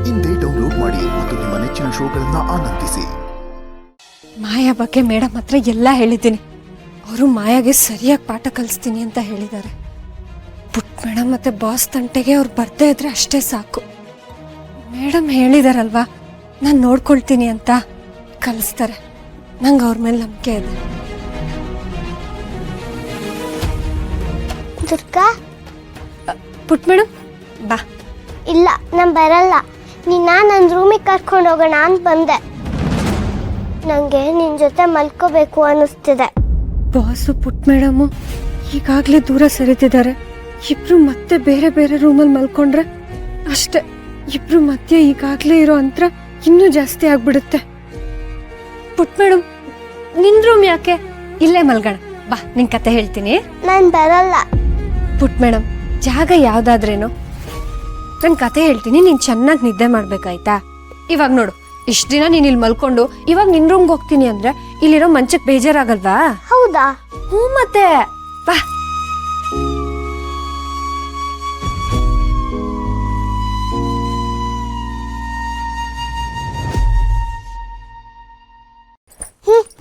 ಇಂದೇ ಡೌನ್ಲೋಡ್ ಮಾಡಿ ಮತ್ತು ನಿಮ್ಮ ನೆಚ್ಚಿನ ಶೋಗಳನ್ನ ಆನಂದಿಸಿ. ಮಾಯಾ ಬಗ್ಗೆ ಮೇಡಮ್ ಹತ್ರ ಎಲ್ಲ ಹೇಳಿದ್ದೀನಿ. ಅವರು ಮಾಯಾಗೆ ಸರಿಯಾಗಿ ಪಾಠ ಕಲಿಸ್ತೀನಿ ಅಂತ ಹೇಳಿದ್ದಾರೆ. ಪುಟ್ ಮೇಡಮ್ ಮತ್ತೆ ಬಾಸ್ ತಂಟೆಗೆ ಅವ್ರು ಬರ್ದೇ ಇದ್ರೆ ಅಷ್ಟೇ ಸಾಕು. ಮೇಡಮ್ ಹೇಳಿದಾರಲ್ವಾ, ನಾನು ನೋಡ್ಕೊಳ್ತೀನಿ ಅಂತ, ಕಲಿಸ್ತಾರೆ. ನಂಗೆ ಅವ್ರ ಮೇಲೆ ನಂಬಿಕೆ ಇದೆ. ದುರ್ಗಾ, ಪುಟ್ ಮೇಡಮ್ ಬಾ. ಇಲ್ಲ, ನಾನು ಬರಲ್ಲ. ನನ್ನ ರೂಮಿಗೆ ಕರ್ಕೊಂಡು ಹೋಗೋಣ ಅಂತ ಬಂದೆ. ನನಗೆ ನಿನ್ನ ಜೊತೆ ಮಲ್ಕೋಬೇಕು ಅನ್ನಿಸ್ತಿದೆ. ಬಾಸು ಪುಟ್ ಮೇಡಮು ಈಗಾಗಲೇ ದೂರ ಸರಿತಿದ್ದಾರೆ. ಇಬ್ರು ಮತ್ತೆ ಬೇರೆ ಬೇರೆ ರೂಮಲ್ಲಿ ಮಲ್ಕೊಂಡ್ರೆ ಅಷ್ಟೇ, ಇಬ್ರು ಮಧ್ಯೆ ಈಗಾಗಲೇ ಇರೋ ಅಂತರ ಇನ್ನೂ ಜಾಸ್ತಿ ಆಗ್ಬಿಡುತ್ತೆ. ಪುಟ್ ಮೇಡಮ್, ನಿನ್ ರೂಮ್ ಯಾಕೆ? ಇಲ್ಲೇ ಮಲ್ಗೋಣ ಬಾ, ನಿನ್ ಕತೆ ಹೇಳ್ತೀನಿ. ನಾನು ಬರಲ್ಲ. ಪುಟ್ ಮೇಡಮ್, ಜಾಗ ಯಾವ್ದಾದ್ರೇನು, ನನ್ ಕತೆ ಹೇಳ್ತೀನಿ, ನೀನ್ ಚೆನ್ನಾಗಿ ನಿದ್ದೆ ಮಾಡ್ಬೇಕಾಯ್ತಾ? ಇವಾಗ ನೋಡು, ಇಷ್ಟ ದಿನ ನೀನ್ ಇಲ್ಲಿ ಮಲ್ಕೊಂಡು ಇವಾಗ ನಿನ್ ರೂಮ್ಗೆ ಹೋಗ್ತೀನಿ ಅಂದ್ರೆ ಇಲ್ಲಿರೋ ಮಂಚಕ್ ಬೇಜಾರಾಗಲ್ವಾ? ಹೌದಾ? ಹ್ಞೂ, ಮತ್ತೆ ಬಾ.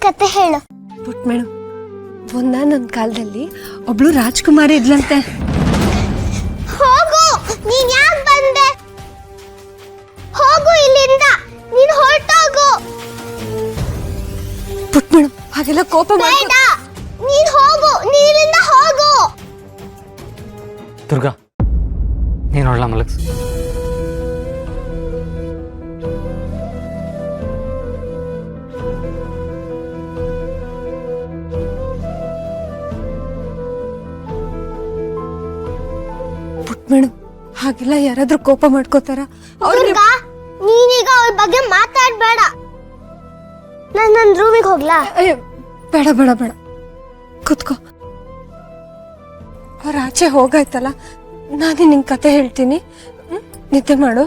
ಕತೆ ಹೇಳು. ಪುಟ್ ಮೇಡಮ್, ಒಂದಾನೊಂದ್ ಕಾಲದಲ್ಲಿ ಒಬ್ಳು ರಾಜ್ಕುಮಾರಿ ಇದ್ಲಂತೆ. ಹೋಗು, ನೀನ್ ಯಾಕೆ ಬಂದೆ? ಹೋಗು ಇಲ್ಲಿಂದ, ನೀನು ಹೊರಟೋಗು. ಪುಟ್ ಮೇಡಮ್, ಹಾಗೆಲ್ಲ ಕೋಪ ಬೇಡ, ನೀನ್ ಹೋಗು, ನೀನಿಂದ ಹೋಗು. ದುರ್ಗಾ, ನೀನು ಒಳ್ಳೆ ಮಲಗ್ಸು. ಪುಟ್ ಮೇಡಮ್, ಹಾಗೆಲ್ಲ ಯಾರಾದ್ರೂ ಕೋಪ ಮಾಡ್ಕೋತಾರ? ದುರ್ಗಾ, ನೀನೀಗ ಅವ್ರ ಬಗ್ಗೆ ಮಾತಾಡ್ಬೇಡ. ನಾನು ನನ್ನ ರೂಮಿಗೆ ಹೋಗ್ಲಾ? ಬೇಡ ಬೇಡ ಬೇಡ, ಕುತ್ಕೋ. ಅವ್ರ ಆಚೆ ಹೋಗಾಯ್ತಲ್ಲ, ನಾನೇ ನಿಂಗೆ ಕತೆ ಹೇಳ್ತೀನಿ, ನಿದ್ದೆ ಮಾಡು.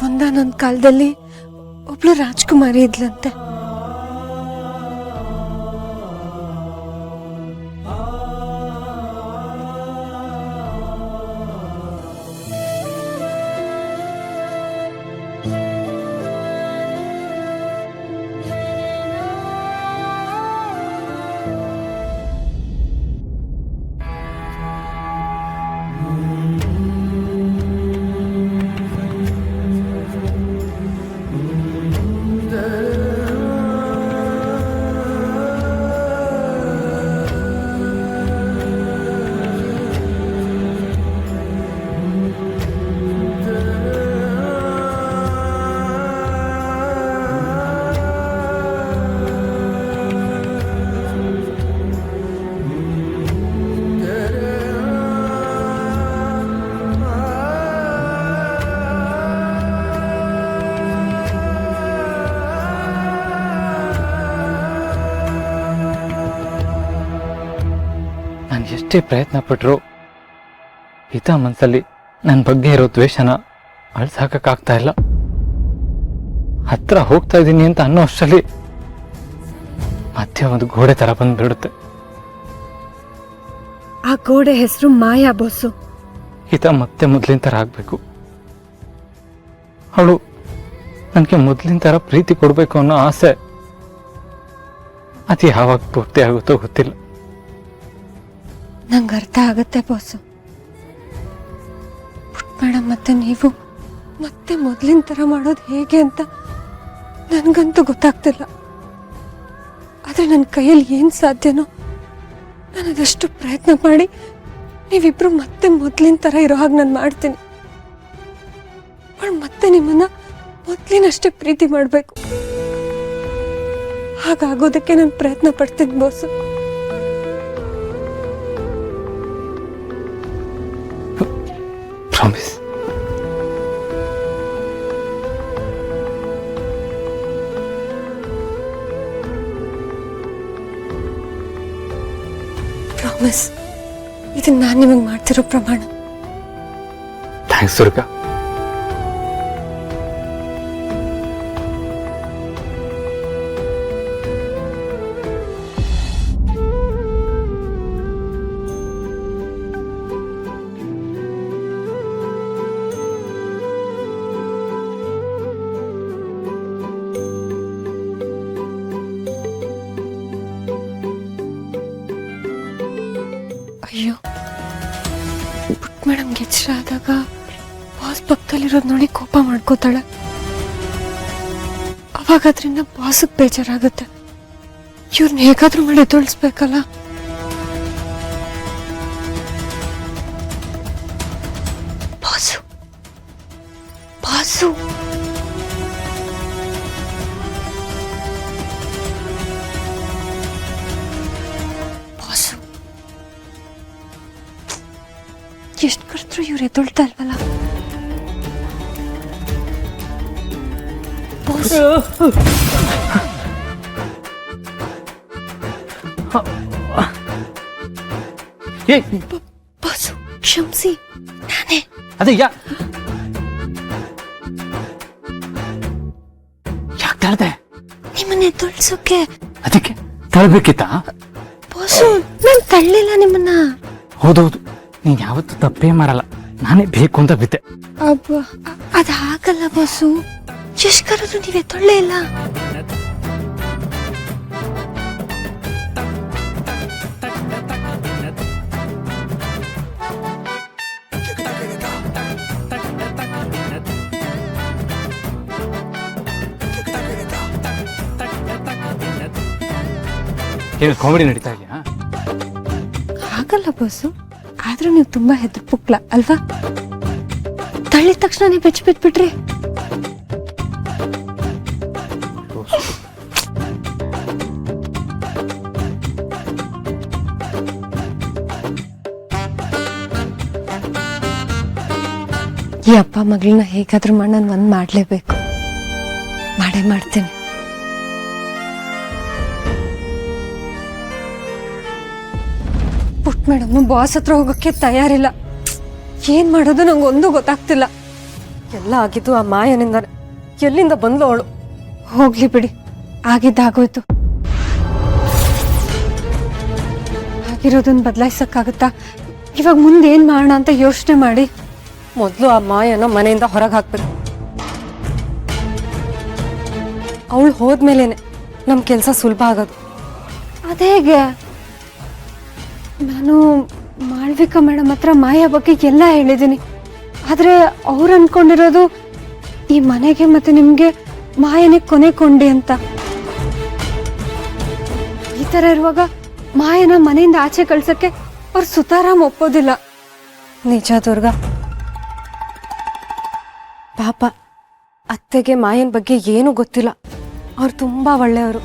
ಒಂದಾನೊಂದ್ ಕಾಲದಲ್ಲಿ ಒಬ್ಳು ರಾಜ್ಕುಮಾರಿ ಇದ್ಲಂತೆ. ನಾನು ಎಷ್ಟೇ ಪ್ರಯತ್ನ ಪಟ್ಟರು ಹಿತ ಮನಸ್ಸಲ್ಲಿ ನನ್ನ ಬಗ್ಗೆ ಇರೋ ದ್ವೇಷನ ಅಳ್ಸಾಕಾಗ್ತಾ ಇಲ್ಲ. ಹತ್ರ ಹೋಗ್ತಾ ಇದ್ದೀನಿ ಅಂತ ಅನ್ನೋ ಅಷ್ಟರಲ್ಲಿ ಮಧ್ಯೆ ಒಂದು ಗೋಡೆ ತರ ಬಂದ್ಬಿಡುತ್ತೆ. ಆ ಗೋಡೆ ಹೆಸರು ಮಾಯಾ ಬಾಸು. ಹಿತ ಮತ್ತೆ ಮೊದ್ಲಿನ ತರ ಆಗ್ಬೇಕು. ಅವಳು ನನಗೆ ಮೊದ್ಲಿನ ತರ ಪ್ರೀತಿ ಕೊಡ್ಬೇಕು ಅನ್ನೋ ಆಸೆ, ಅದು ಯಾವಾಗ ಪೂರ್ತಿ ಆಗುತ್ತೋ ಗೊತ್ತಿಲ್ಲ. ನಂಗೆ ಅರ್ಥ ಆಗತ್ತೆ ಬಾಸು. ಪುಟ್ ಮೇಡಮ್ ಮತ್ತೆ ನೀವು ಮತ್ತೆ ಮೊದ್ಲಿನ ತರ ಮಾಡೋದು ಹೇಗೆ ಅಂತ ನನ್ಗಂತೂ ಗೊತ್ತಾಗ್ತಿಲ್ಲ. ಆದ್ರೆ ನನ್ನ ಕೈಯಲ್ಲಿ ಏನ್ ಸಾಧ್ಯನೋ ನಾನು ಅದಷ್ಟು ಪ್ರಯತ್ನ ಮಾಡಿ ನೀವಿಬ್ರು ಮತ್ತೆ ಮೊದ್ಲಿನ ತರ ಇರೋ ಹಾಗೆ ನಾನು ಮಾಡ್ತೀನಿ. ಅವಳು ಮತ್ತೆ ನಿಮ್ಮನ್ನ ಮೊದ್ಲಿನಷ್ಟೇ ಪ್ರೀತಿ ಮಾಡ್ಬೇಕು. ಹಾಗಾಗೋದಕ್ಕೆ ನಾನು ಪ್ರಯತ್ನ ಪಡ್ತೀನಿ ಬಾಸು. ಪ್ರಾಮಿಸ್. ಪ್ರಾಮಿಸ್, ಇದನ್ನ ನಾನು ನಿಮಗೆ ಮಾಡ್ತಿರೋ ಪ್ರಮಾಣ. ಥ್ಯಾಂಕ್ಸ್ ದುರ್ಗಾ. ಅಯ್ಯೋ ಪುಟ್ ಮೇಡಮ್ಗೆ ಎಚ್ಚರ ಆದಾಗ ಬಾಸ್ ಪಕ್ಕದಲ್ಲಿರೋದು ನೋಡಿ ಕೋಪ ಮಾಡ್ಕೋತಾಳೆ. ಅವಾಗ ಅದರಿಂದ ಬಾಸ್ಗೆ ಬೇಜಾರಾಗುತ್ತೆ. ಇವ್ರನ್ನ ಹೇಗಾದ್ರೂ ಮಾಡಿ ಎದ್ದೊಳಿಸ್ಬೇಕಲ್ಲ. ಬಾಸು ಬಾಸು ಬಾಸು ಎಷ್ಟು ಕರೆದ್ರು ಇವ್ರು ಎದ್ದೊಳ್ತಾ ಇಲ್ವಲ್ಲ. ಬಾಸು ಏ ಬಾಸು ಕ್ಷಮಿಸಿ, ನಾನೇ. ಅದೇ ಯಾಕೆ ತಳ್ದೆ? ನಿಮ್ಮನ್ನ ಎದ್ದೊಳ್ಸೋಕೆ. ಅದಕ್ಕೆ ತಳ್ಬೇಕಿತ್ತ? ಬಾಸು ನಾನು ತಳ್ಳಿಲ್ಲ ನಿಮ್ಮನ್ನ. ಹೌದೌದು, ನೀನ್ ಯಾವತ್ತೂ ತಪ್ಪೇ ಮಾಡಲ್ಲ. ನಾನೇ ಬೇಕು ಅಂತ ಬಿದ್ದೆ. ಅದ್ ಹಾಗಲ್ಲ ಬಾಸು, ಎಷ್ಟು ಕರೆದ್ರು ನೀವೇ ತೊಳ್ಳೆ ಇಲ್ಲ. ಏನು ಕಾಮಿಡಿ ನಡೀತಾ ಇದೆಯಾ? ಹಾಗಲ್ಲ ಬಾಸು, ಆದ್ರೂ ನೀವು ತುಂಬಾ ಹೆದ್ರ ಪುಕ್ಲ ಅಲ್ವಾ? ತಳ್ಳಿದ ತಕ್ಷಣ ಬೆಚ್ಚ ಬಿಟ್ಬಿಟ್ರಿ. ಈ ಅಪ್ಪ ಮಗಳನ್ನ ಹೇಗಾದ್ರೂ ನಾನು ಒಂದ್ ಮಾಡ್ಲೇಬೇಕು. ಮಾಡೇ ಮಾಡ್ತೇನೆ. ಪುಟ್ ಮೇಡಮ್ ಬಾಸ್ ಹತ್ರ ಹೋಗೋಕ್ಕೆ ತಯಾರಿಲ್ಲ. ಏನ್ ಮಾಡೋದು ನಂಗೊಂದು ಗೊತ್ತಾಗ್ತಿಲ್ಲ. ಎಲ್ಲ ಆಗಿದ್ದು ಆ ಮಾಯನಿಂದಾನೆ. ಎಲ್ಲಿಂದ ಬಂದ್ಲು ಅವಳು? ಹೋಗ್ಲಿ ಬಿಡಿ, ಆಗಿದ್ದಾಗೋಯ್ತು. ಆಗಿರೋದನ್ನ ಬದಲಾಯಿಸಕ್ಕಾಗತ್ತಾ? ಇವಾಗ ಮುಂದೆ ಏನ್ ಮಾಡೋಣ ಅಂತ ಯೋಚನೆ ಮಾಡಿ ಮೊದಲು ಆ ಮಾಯನ ಮನೆಯಿಂದ ಹೊರಗೆ ಹಾಕ್ಬೇಕು. ಅವಳು ಹೋದ್ಮೇಲೆನೆ ನಮ್ ಕೆಲ್ಸ ಸುಲಭ ಆಗೋದು. ಅದೇಗೆ? ನಾನು ಮಾಳ್ವಿಕಾ ಮೇಡಮ್ ಹತ್ರ ಮಾಯಾ ಬಗ್ಗೆ ಎಲ್ಲ ಹೇಳಿದ್ದೀನಿ. ಆದ್ರೆ ಅವ್ರು ಅನ್ಕೊಂಡಿರೋದು ಈ ಮನೆಗೆ ಮತ್ತೆ ನಿಮ್ಗೆ ಮಾಯನೇ ಕೊನೆ ಕೊಂಡಿ ಅಂತ. ಈ ತರ ಇರುವಾಗ ಮಾಯನ ಮನೆಯಿಂದ ಆಚೆ ಕಳ್ಸಕ್ಕೆ ಅವ್ರು ಸುತಾರಾಮ್ ಒಪ್ಪೋದಿಲ್ಲ. ನಿಜ ದುರ್ಗಾ, ಪಾಪ ಅತ್ತೆಗೆ ಮಾಯನ್ ಬಗ್ಗೆ ಏನೂ ಗೊತ್ತಿಲ್ಲ. ಅವ್ರು ತುಂಬಾ ಒಳ್ಳೆಯವರು.